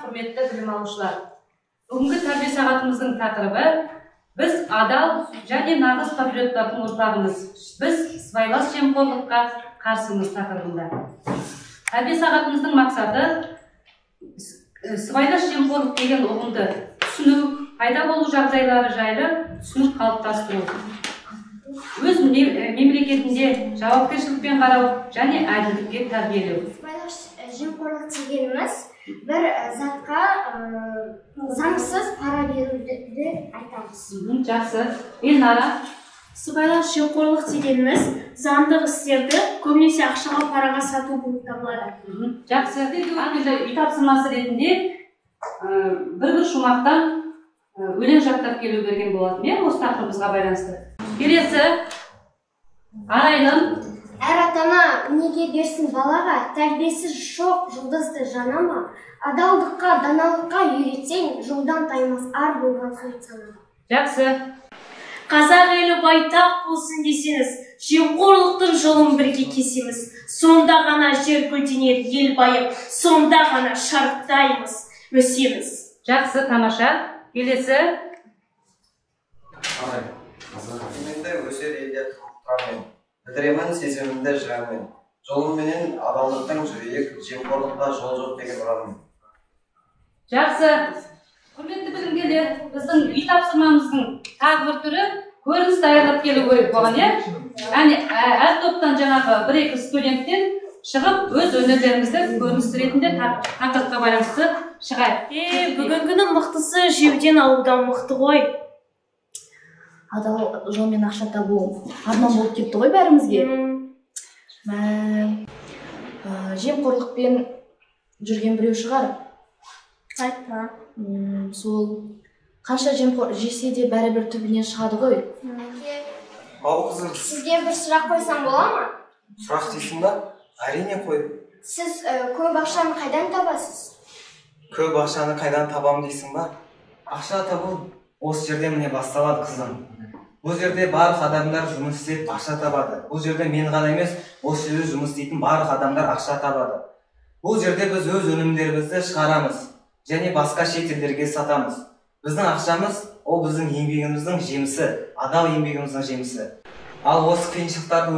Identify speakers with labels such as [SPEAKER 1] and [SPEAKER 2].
[SPEAKER 1] құрметті білім алушылар. Бүгінгі тәрбие сағатымыздың тақырыбы біз адал және нағыз патриоттардың ұрпағымыз. Біз сыбайлас жемқорлыққа қарсымыз тақырыбында. Тәрбие сағатымыздың мақсаты сыбайлас жемқорлық деген ұғымды түсіну, пайда болу жағдайлары жайлы түсінік қалыптастыру. Өз мемлекетінде жауапкершілікпен қарау және әділдікке тәрбиелеу.
[SPEAKER 2] Сыбайлас жемқорлық дегеніміз бір затқа заңсыз пара беруді айтамыз.
[SPEAKER 1] Жақсы. Елнара.
[SPEAKER 3] Сыбайлас жемқорлық дегеніміз заңды істерді көбінесе ақшаға параға сату болып табылады.
[SPEAKER 1] Жақсы. Үй тапсырмасы ретінде бір шумақтан өлең жаттап келу берген болатын, осы тақырыбымызға байланысты. Келесі, Арайлым.
[SPEAKER 2] Әр ата-ана өнеге берсін балаға, тәрбиесі шоқ жұлдызды жанама, адалдыққа, даналыққа үйретсең, жолдан таймас ар болған санаға.
[SPEAKER 1] Жақсы.
[SPEAKER 3] Қазақ елі байтақ болсын десеңіз, жемқорлықтың жолын бірге кесеміз. Сонда ғана жер гүлденер ел байып, сонда ғана шарықтаймыз, өсеміз.
[SPEAKER 1] Жақсы, тамаша. Келесі.
[SPEAKER 4] Менде өсер елде тұрамын. Білдіремін сезімімді жырамын. Жолымменен адалдықтың жүрейік, жемқорлыққа жол жоқ деген ұранмен.
[SPEAKER 1] Жақсы. Құрметті білімгерлер, біздің үй тапсырмамыздың тағы бір түрі көрініс даярлап келу керек болған, яғни әр топтан жаңағы бір-екі студенттен шығып, өз өнерлеріңізді көрініс ретінде тақырыпқа байланысты шығайық.
[SPEAKER 3] Бүгінгінің мықтысы жеуден алудан мықты ғой.
[SPEAKER 5] Адал жолмен ақша табу арман болып кетті ғой бәрімізге. Жемқорлықпен жүрген біреу шығар.
[SPEAKER 3] Айтпа.
[SPEAKER 5] Сол қанша жемқор жесе де бәрібір түбінен шығады ғой.
[SPEAKER 4] Ал қызым,
[SPEAKER 2] Сізге бір сұрақ қойсам бола ма?
[SPEAKER 4] сұрақ дейсің ба? Әрине қой.
[SPEAKER 2] Сіз көп ақшаны қайдан табасыз?
[SPEAKER 4] Көп ақшаны қайдан табам дейсің ба? Ақша табу осы жерде міне басталады, қызым. Бұл жерде барлық адамдар жұмыс істеп ақша табады. Бұл жерде мен ғана емес, осы жерде жұмыс істейтін барлық адамдар ақша табады. Бұл жерде біз өз өнімдерімізді шығарамыз және басқа шет елдерге сатамыз. Біздің ақшамыз ол біздің еңбегіміздің жемісі, адал еңбегіміздің жемісі. Ал осы қиыншылықтарды